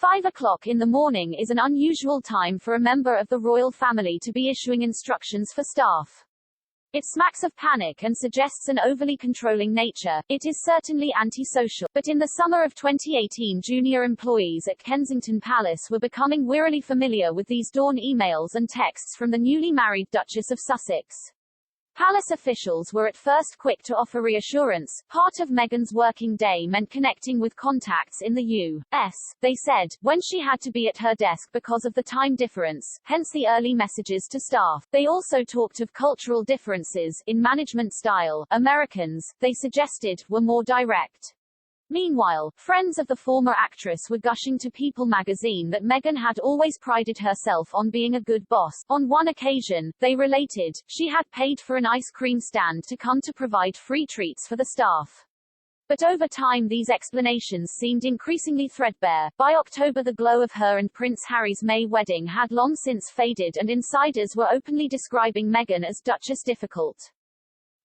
5 o'clock in the morning is an unusual time for a member of the royal family to be issuing instructions for staff. It smacks of panic and suggests an overly controlling nature. It is certainly antisocial. But in the summer of 2018, junior employees at Kensington Palace were becoming wearily familiar with these dawn emails and texts from the newly married Duchess of Sussex. Palace officials were at first quick to offer reassurance. Part of Meghan's working day meant connecting with contacts in the U.S., they said, when she had to be at her desk because of the time difference, hence the early messages to staff. They also talked of cultural differences in management style. Americans, they suggested, were more direct. Meanwhile, friends of the former actress were gushing to People magazine that Meghan had always prided herself on being a good boss. On one occasion, they related, she had paid for an ice cream stand to come to provide free treats for the staff. But over time these explanations seemed increasingly threadbare. By October the glow of her and Prince Harry's May wedding had long since faded and insiders were openly describing Meghan as Duchess Difficult.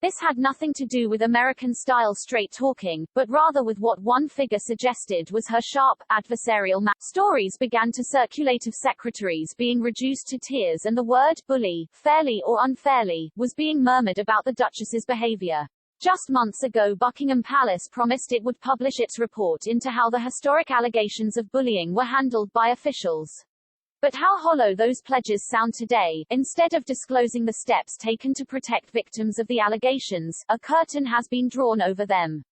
This had nothing to do with American-style straight-talking, but rather with what one figure suggested was her sharp, adversarial Stories began to circulate of secretaries being reduced to tears and the word bully, fairly or unfairly, was being murmured about the Duchess's behavior. Just months ago Buckingham Palace promised it would publish its report into how the historic allegations of bullying were handled by officials. But how hollow those pledges sound today. Instead of disclosing the steps taken to protect victims of the allegations, a curtain has been drawn over them.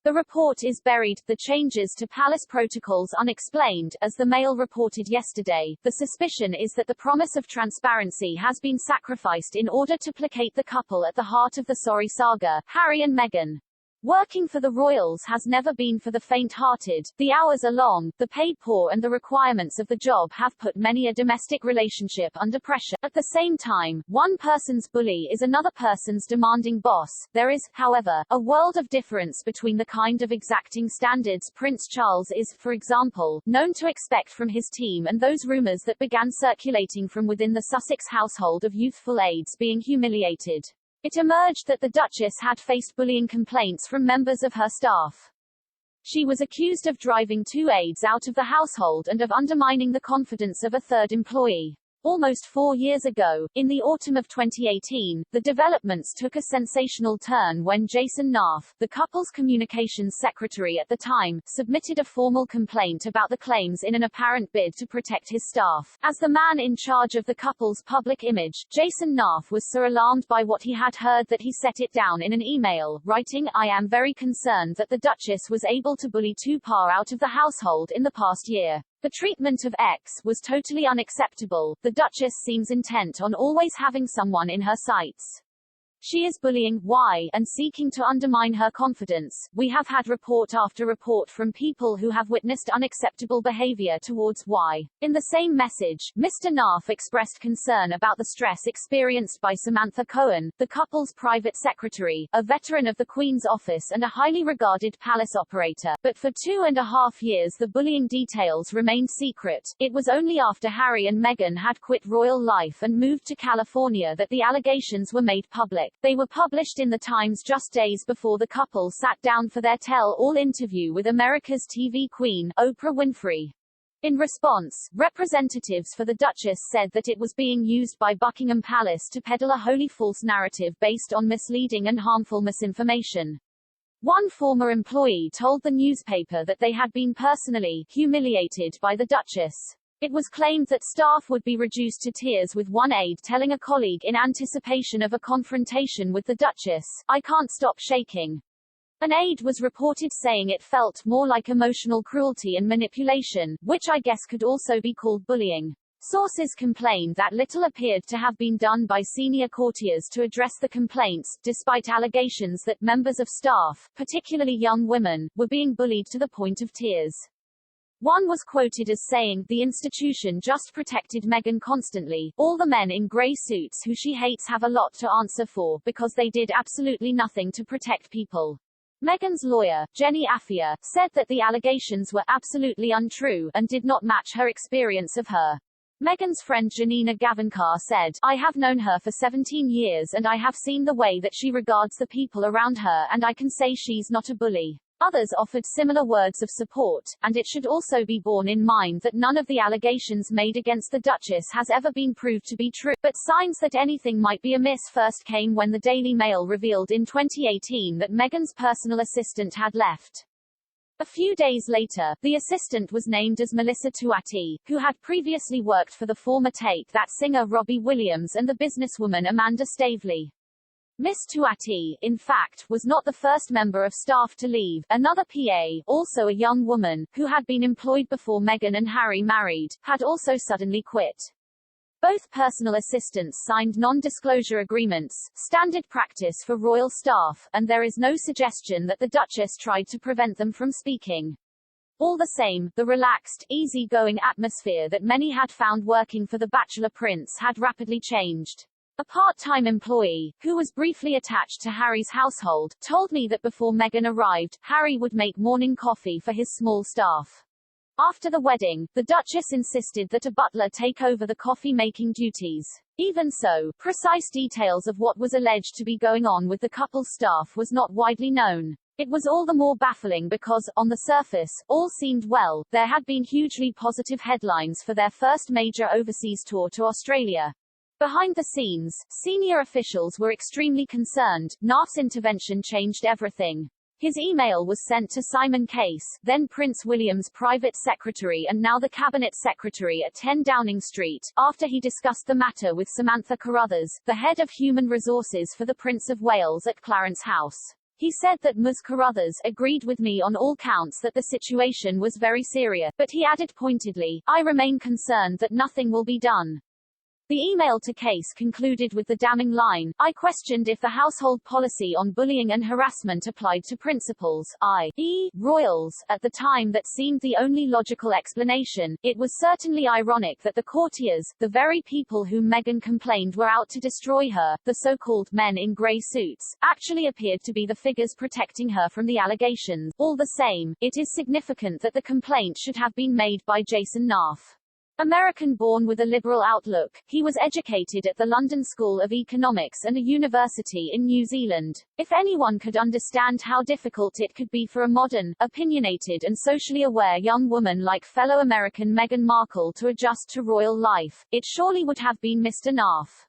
The report is buried, the changes to palace protocols unexplained. As the Mail reported yesterday, the suspicion is that the promise of transparency has been sacrificed in order to placate the couple at the heart of the sorry saga, Harry and Meghan. Working for the royals has never been for the faint-hearted. The hours are long, the pay poor and the requirements of the job have put many a domestic relationship under pressure. At the same time, one person's bully is another person's demanding boss. There is, however, a world of difference between the kind of exacting standards Prince Charles is, for example, known to expect from his team and those rumours that began circulating from within the Sussex household of youthful aides being humiliated. It emerged that the Duchess had faced bullying complaints from members of her staff. She was accused of driving two aides out of the household and of undermining the confidence of a third employee. Almost 4 years ago, in the autumn of 2018, the developments took a sensational turn when Jason Nath, the couple's communications secretary at the time, submitted a formal complaint about the claims in an apparent bid to protect his staff. As the man in charge of the couple's public image, Jason Nath was so alarmed by what he had heard that he set it down in an email, writing, "I am very concerned that the Duchess was able to bully two par out of the household in the past year. The treatment of X was totally unacceptable. The Duchess seems intent on always having someone in her sights. She is bullying Y and seeking to undermine her confidence. We have had report after report from people who have witnessed unacceptable behavior towards Y." In the same message, Mr. Nath expressed concern about the stress experienced by Samantha Cohen, the couple's private secretary, a veteran of the Queen's office and a highly regarded palace operator. But for 2.5 years the bullying details remained secret. It was only after Harry and Meghan had quit royal life and moved to California that the allegations were made public. They were published in the Times just days before the couple sat down for their tell-all interview with America's TV queen, Oprah Winfrey. In response, representatives for the Duchess said that it was being used by Buckingham Palace to peddle a wholly false narrative based on misleading and harmful misinformation. One former employee told the newspaper that they had been personally humiliated by the Duchess. It was claimed that staff would be reduced to tears with one aide telling a colleague in anticipation of a confrontation with the Duchess, "I can't stop shaking." An aide was reported saying it felt more like emotional cruelty and manipulation, which I guess could also be called bullying. Sources complained that little appeared to have been done by senior courtiers to address the complaints, despite allegations that members of staff, particularly young women, were being bullied to the point of tears. One was quoted as saying, "The institution just protected Meghan constantly. All the men in grey suits who she hates have a lot to answer for, because they did absolutely nothing to protect people." Meghan's lawyer, Jenny Afia, said that the allegations were absolutely untrue, and did not match her experience of her. Meghan's friend Janina Gavankar said, "I have known her for 17 years and I have seen the way that she regards the people around her and I can say she's not a bully." Others offered similar words of support, and it should also be borne in mind that none of the allegations made against the Duchess has ever been proved to be true, but signs that anything might be amiss first came when the Daily Mail revealed in 2018 that Meghan's personal assistant had left. A few days later, the assistant was named as Melissa Tuati, who had previously worked for the former Take That singer Robbie Williams and the businesswoman Amanda Stavely. Miss Tuati, in fact, was not the first member of staff to leave. Another PA, also a young woman, who had been employed before Meghan and Harry married, had also suddenly quit. Both personal assistants signed non-disclosure agreements, standard practice for royal staff, and there is no suggestion that the Duchess tried to prevent them from speaking. All the same, the relaxed, easy-going atmosphere that many had found working for the Bachelor Prince had rapidly changed. A part-time employee, who was briefly attached to Harry's household, told me that before Meghan arrived, Harry would make morning coffee for his small staff. After the wedding, the Duchess insisted that a butler take over the coffee-making duties. Even so, precise details of what was alleged to be going on with the couple's staff was not widely known. It was all the more baffling because, on the surface, all seemed well. There had been hugely positive headlines for their first major overseas tour to Australia. Behind the scenes, senior officials were extremely concerned. Naft's intervention changed everything. His email was sent to Simon Case, then Prince William's private secretary and now the cabinet secretary at 10 Downing Street, after he discussed the matter with Samantha Carruthers, the head of human resources for the Prince of Wales at Clarence House. He said that Ms. Carruthers agreed with me on all counts that the situation was very serious, but he added pointedly, "I remain concerned that nothing will be done." The email to Case concluded with the damning line, "I questioned if the household policy on bullying and harassment applied to principals, i.e., royals, at the time that seemed the only logical explanation. It was certainly ironic that the courtiers, the very people whom Meghan complained were out to destroy her, the so-called men in grey suits, actually appeared to be the figures protecting her from the allegations. All the same, it is significant that the complaint should have been made by Jason Naft. American-born with a liberal outlook, he was educated at the London School of Economics and a university in New Zealand. If anyone could understand how difficult it could be for a modern, opinionated and socially aware young woman like fellow American Meghan Markle to adjust to royal life, it surely would have been Mr. Naft.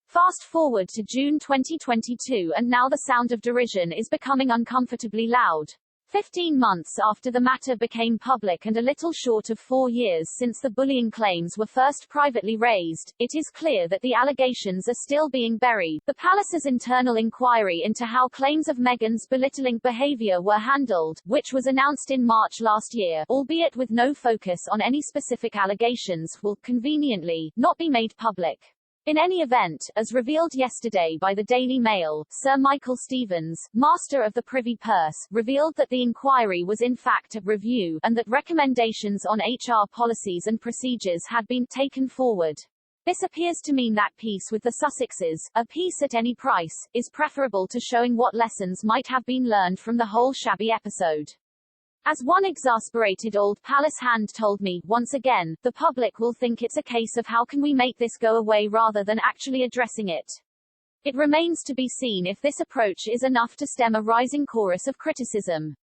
Fast forward to June 2022 and now the sound of derision is becoming uncomfortably loud. 15 months after the matter became public and a little short of 4 years since the bullying claims were first privately raised, it is clear that the allegations are still being buried. The palace's internal inquiry into how claims of Meghan's belittling behavior were handled, which was announced in March last year, albeit with no focus on any specific allegations, will, conveniently, not be made public. In any event, as revealed yesterday by the Daily Mail, Sir Michael Stevens, Master of the Privy Purse, revealed that the inquiry was in fact a review, and that recommendations on HR policies and procedures had been taken forward. This appears to mean that peace with the Sussexes, a peace at any price, is preferable to showing what lessons might have been learned from the whole shabby episode. As one exasperated old palace hand told me, once again, the public will think it's a case of how can we make this go away rather than actually addressing it. It remains to be seen if this approach is enough to stem a rising chorus of criticism.